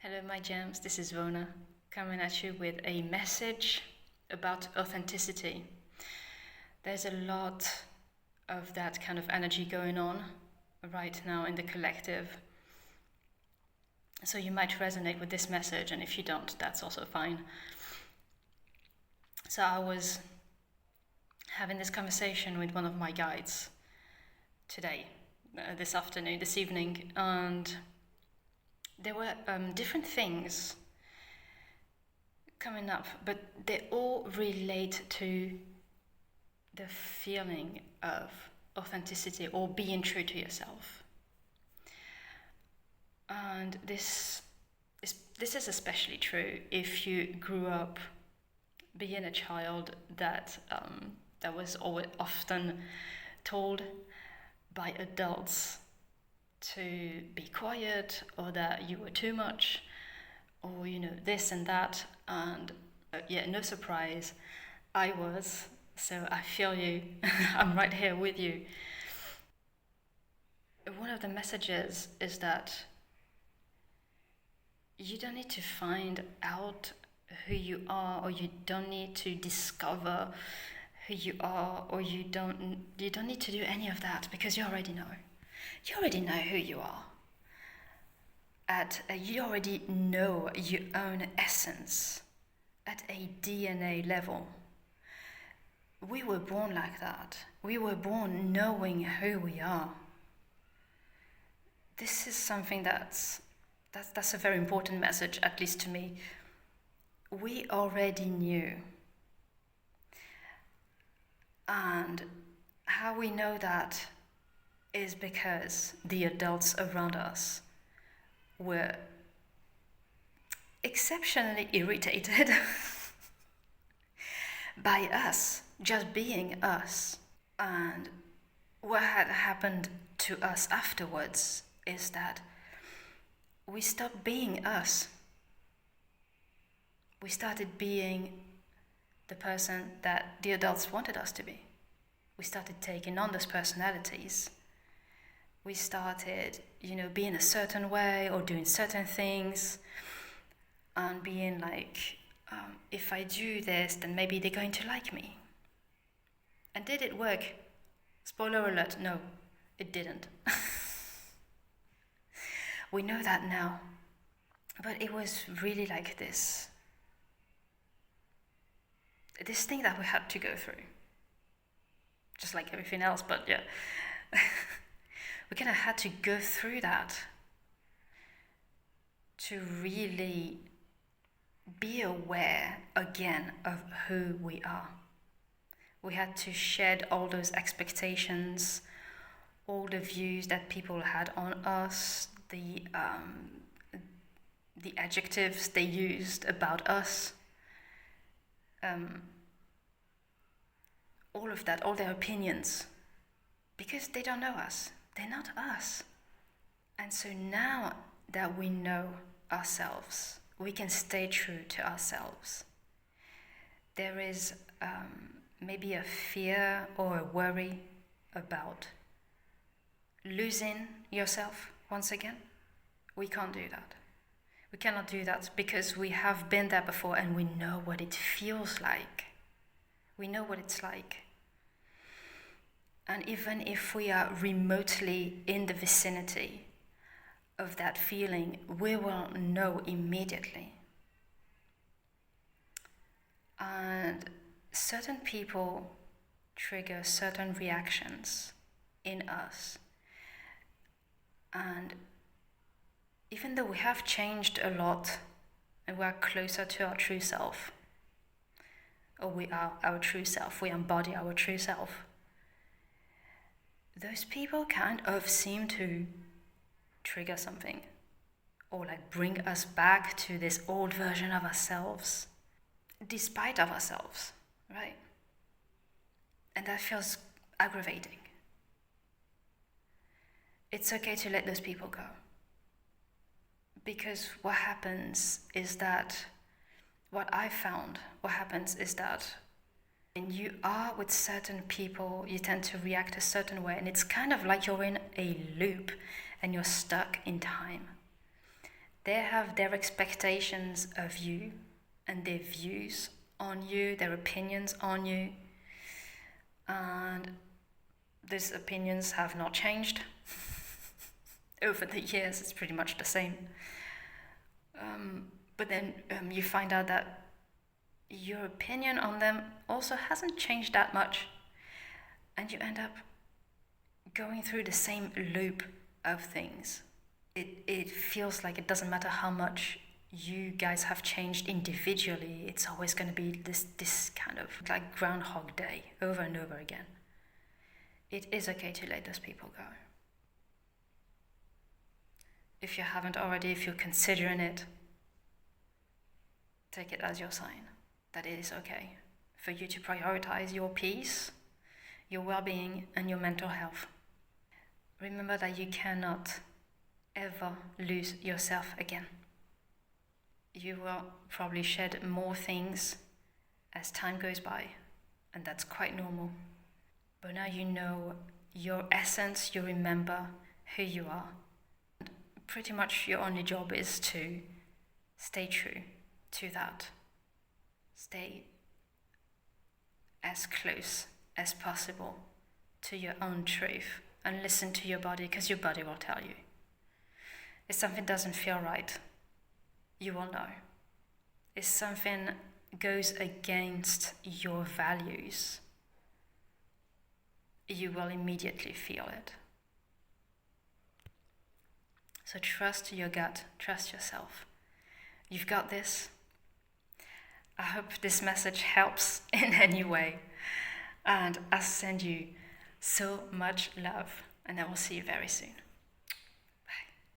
Hello, my gems. This is Vona coming at you with a message about authenticity. There's a lot of that kind of energy going on right now in the collective. So you might resonate with this message, and if you don't, that's also fine. So I was having this conversation with one of my guides today, this afternoon, this evening, and there were different things coming up, but they all relate to the feeling of authenticity or being true to yourself. And this is especially true if you grew up being a child that was always often told by adults to be quiet, or that you were too much, or this and that. And no surprise, I was. So I feel you. I'm right here with you. One of the messages is that you don't need to find out who you are, or you don't need to discover who you are, or you don't need to do any of that, because you already know. You already know who you are. You already know your own essence at a DNA level. We were born like that. We were born knowing who we are. This is something that's a very important message, at least to me. We already knew. And how we know that is because the adults around us were exceptionally irritated by us just being us. And what had happened to us afterwards is that we stopped being us. We started being the person that the adults wanted us to be. We started taking on those personalities. We started, being a certain way or doing certain things, and being like, if I do this, then maybe they're going to like me. And did it work? Spoiler alert, no, it didn't. We know that now. But it was really like this thing that we had to go through. Just like everything else, but yeah. We kind of had to go through that to really be aware again of who we are. We had to shed all those expectations, all the views that people had on us, the adjectives they used about us, all of that, all their opinions, because they don't know us. They're not us. And so now that we know ourselves, we can stay true to ourselves. There is maybe a fear or a worry about losing yourself once again. We can't do that. We cannot do that because we have been there before and we know what it feels like. We know what it's like. And even if we are remotely in the vicinity of that feeling, we will know immediately. And certain people trigger certain reactions in us. And even though we have changed a lot and we are closer to our true self, or we are our true self, we embody our true self, those people kind of seem to trigger something, or like bring us back to this old version of ourselves, despite of ourselves, right? And that feels aggravating. It's okay to let those people go. Because what happens is that, what I found, what happens is that when you are with certain people, you tend to react a certain way, and it's kind of like you're in a loop and you're stuck in time. They have their expectations of you and their views on you, their opinions on you. And these opinions have not changed. Over the years, it's pretty much the same. But then you find out that your opinion on them also hasn't changed that much. And you end up going through the same loop of things. It feels like it doesn't matter how much you guys have changed individually, it's always going to be this kind of like Groundhog Day over and over again. It is okay to let those people go. If you haven't already, if you're considering it, take it as your sign that it is okay for you to prioritize your peace, your well-being, and your mental health. Remember that you cannot ever lose yourself again. You will probably shed more things as time goes by, and that's quite normal. But now you know your essence, you remember who you are. And pretty much your only job is to stay true to that. Stay as close as possible to your own truth and listen to your body, because your body will tell you. If something doesn't feel right, you will know. If something goes against your values, you will immediately feel it. So trust your gut, trust yourself. You've got this. I hope this message helps in any way. And I send you so much love, and I will see you very soon.